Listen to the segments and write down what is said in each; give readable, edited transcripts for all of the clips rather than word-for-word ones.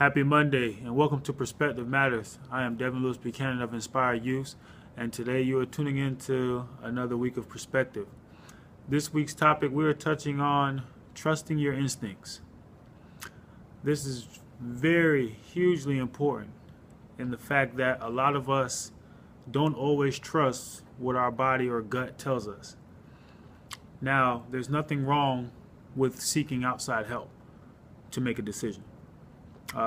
Happy Monday and welcome to Perspective Matters. I am Devon Lewis-Buchanan of Inspired Youth, and today you are tuning into another week of perspective. This week's topic, we are touching on trusting your instincts. This is very hugely important in the fact that a lot of us don't always trust what our body or gut tells us. Now, there's nothing wrong with seeking outside help to make a decision.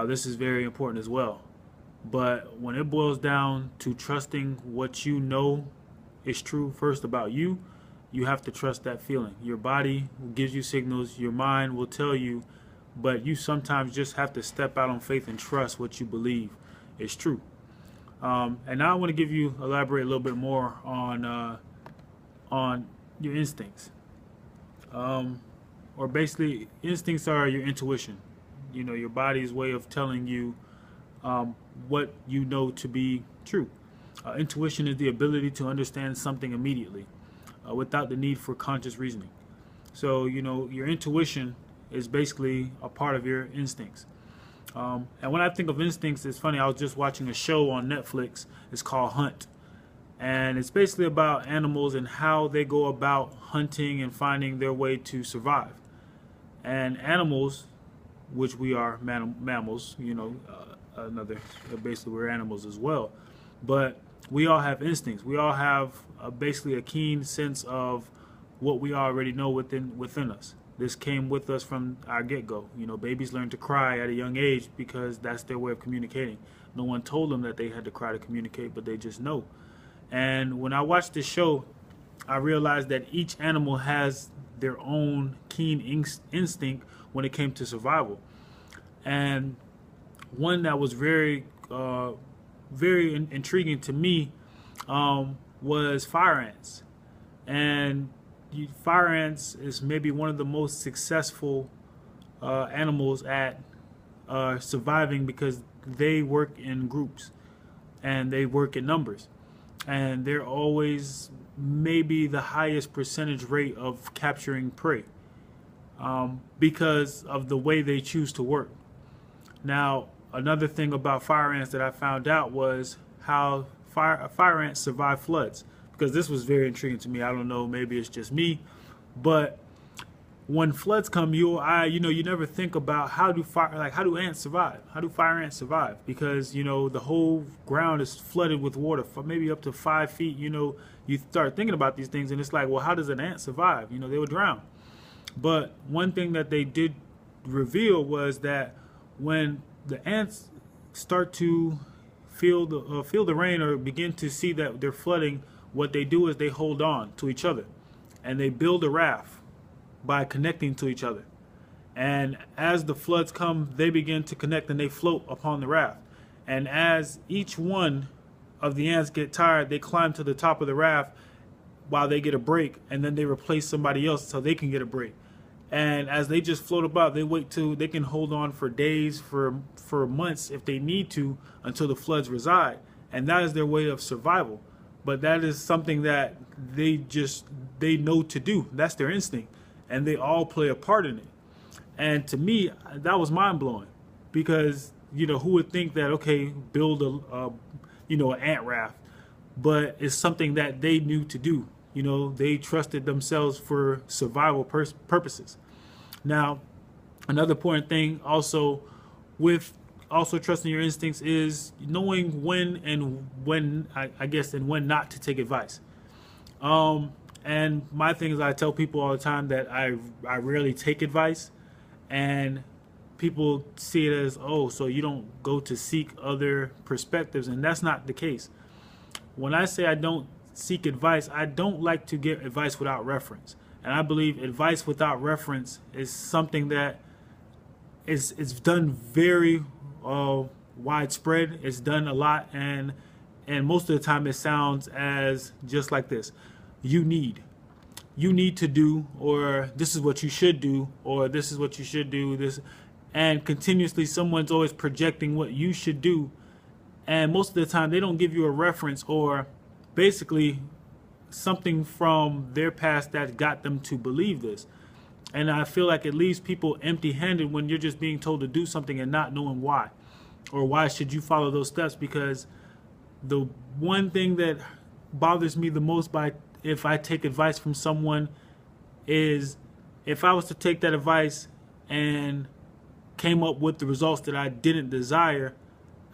This is very important as well. But when it boils down to trusting what you know is true first about you, you have to trust that feeling. Your body gives you signals, your mind will tell you, but you sometimes just have to step out on faith and trust what you believe is true. And now I want to elaborate a little bit more on your instincts. Or basically, instincts are your intuition. You know, your body's way of telling you what you know to be true. Intuition is the ability to understand something immediately without the need for conscious reasoning. So, you know, your intuition is basically a part of your instincts. And when I think of instincts, it's funny, I was just watching a show on Netflix. It's called Hunt. And it's basically about animals and how they go about hunting and finding their way to survive. And animals, which we are mammals, you know, basically we're animals as well. But we all have instincts. We all have basically a keen sense of what we already know within us. This came with us from our get-go. You know, babies learn to cry at a young age because that's their way of communicating. No one told them that they had to cry to communicate, but they just know. And when I watched this show, I realized that each animal has their own keen instinct when it came to survival. And one that was very intriguing to me was fire ants. And fire ants is maybe one of the most successful animals at surviving because they work in groups and they work in numbers. And they're always maybe the highest percentage rate of capturing prey because of the way they choose to work. Now, another thing about fire ants that I found out was how fire ants survive floods, because this was very intriguing to me. I don't know, maybe it's just me, but when floods come, you never think about how do ants survive? How do fire ants survive? Because, you know, the whole ground is flooded with water for maybe up to 5 feet. You know, you start thinking about these things and it's like, well, how does an ant survive? You know, they would drown. But one thing that they did reveal was that when the ants start to feel the rain or begin to see that they're flooding, what they do is they hold on to each other and they build a raft by connecting to each other. And as the floods come, they begin to connect and they float upon the raft. And as each one of the ants get tired, they climb to the top of the raft while they get a break, and then they replace somebody else so they can get a break. And as they just float about, they can hold on for days, for months if they need to, until the floods reside. And that is their way of survival. But that is something that they know to do. That's their instinct. And they all play a part in it. And to me, that was mind-blowing, because, you know, who would think that, okay, build an ant raft, but it's something that they knew to do. You know, they trusted themselves for survival purposes. Now, another important thing also with trusting your instincts is knowing when not to take advice. And my thing is, I tell people all the time that I rarely take advice, and people see it as, oh, so you don't go to seek other perspectives, and that's not the case. When I say I don't seek advice, I don't like to get advice without reference. And I believe advice without reference is something that is done very widespread. It's done a lot, and most of the time it sounds as just like this. You need to do, or this is what you should do, or this is what you should do, this, and continuously someone's always projecting what you should do, and most of the time they don't give you a reference or basically something from their past that got them to believe this. And I feel like it leaves people empty-handed when you're just being told to do something and not knowing why. or why should you follow those steps? Because the one thing that bothers me the most if I take advice from someone is if I was to take that advice and came up with the results that I didn't desire,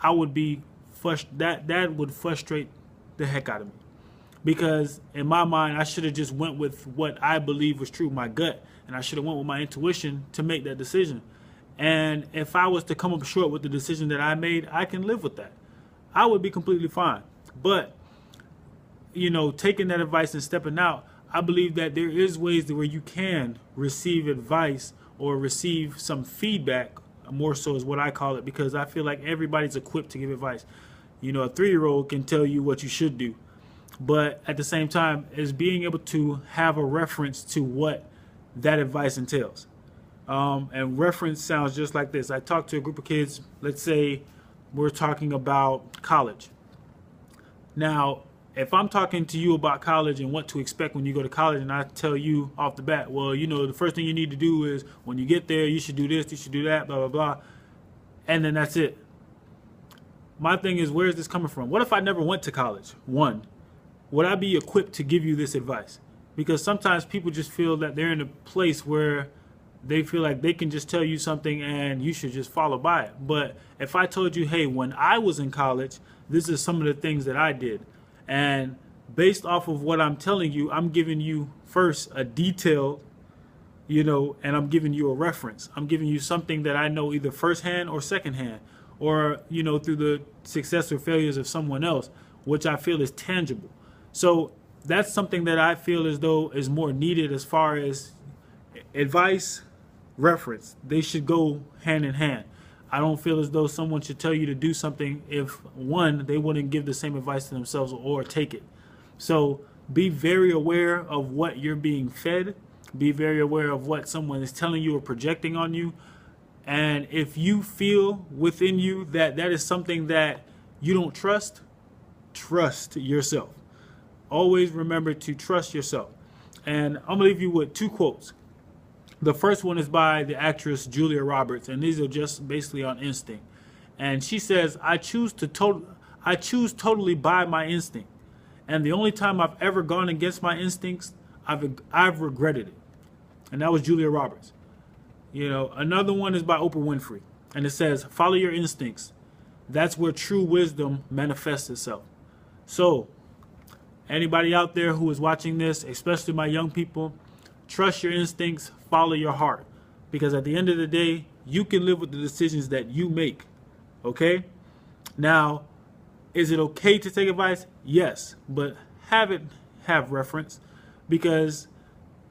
I would be that would frustrate the heck out of me. Because in my mind, I should have just went with what I believe was true, my gut, and I should have went with my intuition to make that decision. And if I was to come up short with the decision that I made, I can live with that. I would be completely fine. But, you know, taking that advice and stepping out, I believe that there is ways where you can receive advice or receive some feedback, more so is what I call it, because I feel like everybody's equipped to give advice. You know, a 3-year-old can tell you what you should do. But at the same time, is being able to have a reference to what that advice entails. And reference sounds just like this. I talked to a group of kids, let's say we're talking about college. Now, if I'm talking to you about college and what to expect when you go to college, and I tell you off the bat, well, you know, the first thing you need to do is when you get there, you should do this, you should do that, blah, blah, blah. And then that's it. My thing is, where is this coming from? What if I never went to college? One, would I be equipped to give you this advice? Because sometimes people just feel that they're in a place where they feel like they can just tell you something and you should just follow by it. But if I told you, hey, when I was in college, this is some of the things that I did. And based off of what I'm telling you, I'm giving you first a detail, you know, and I'm giving you a reference. I'm giving you something that I know either firsthand or secondhand, or, you know, through the success or failures of someone else, which I feel is tangible. So that's something that I feel as though is more needed as far as advice, reference. They should go hand in hand. I don't feel as though someone should tell you to do something if, one, they wouldn't give the same advice to themselves or take it. So be very aware of what you're being fed. Be very aware of what someone is telling you or projecting on you. And if you feel within you that that is something that you don't trust, trust yourself. Always remember to trust yourself. And I'm going to leave you with 2 quotes. The first one is by the actress Julia Roberts, and these are just basically on instinct. And she says, I choose totally by my instinct. And the only time I've ever gone against my instincts, I've regretted it. And that was Julia Roberts. You know, another one is by Oprah Winfrey, and it says, follow your instincts. That's where true wisdom manifests itself. So, anybody out there who is watching this, especially my young people, trust your instincts, follow your heart. Because at the end of the day, you can live with the decisions that you make. Okay? Now, is it okay to take advice? Yes. But have reference, because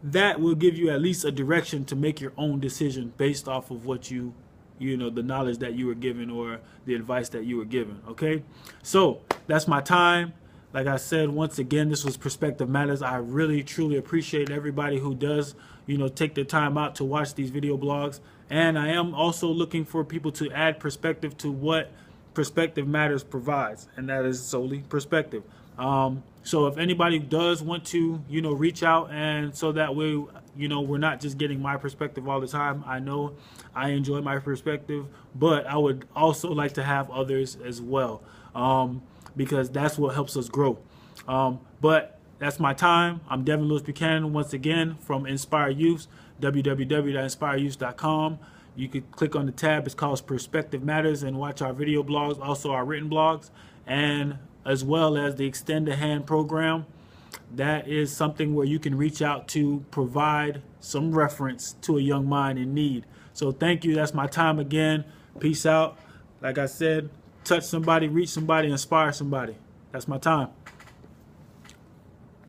that will give you at least a direction to make your own decision based off of what you know, the knowledge that you were given or the advice that you were given. Okay? So, that's my time. Like I said, once again, this was Perspective Matters. I really, truly appreciate everybody who does, you know, take the time out to watch these video blogs. And I am also looking for people to add perspective to what Perspective Matters provides, and that is solely perspective. So if anybody does want to, you know, reach out, and so that way, you know, we're not just getting my perspective all the time. I know I enjoy my perspective, but I would also like to have others as well. Because that's what helps us grow. But that's my time. I'm Devon Lewis-Buchanan, once again, from Inspire Youth, www.inspireyouth.com. You could click on the tab. It's called Perspective Matters, and watch our video blogs, also our written blogs, and as well as the Extend a Hand program. That is something where you can reach out to provide some reference to a young mind in need. So thank you. That's my time again. Peace out. Like I said, touch somebody, reach somebody, inspire somebody. That's my time.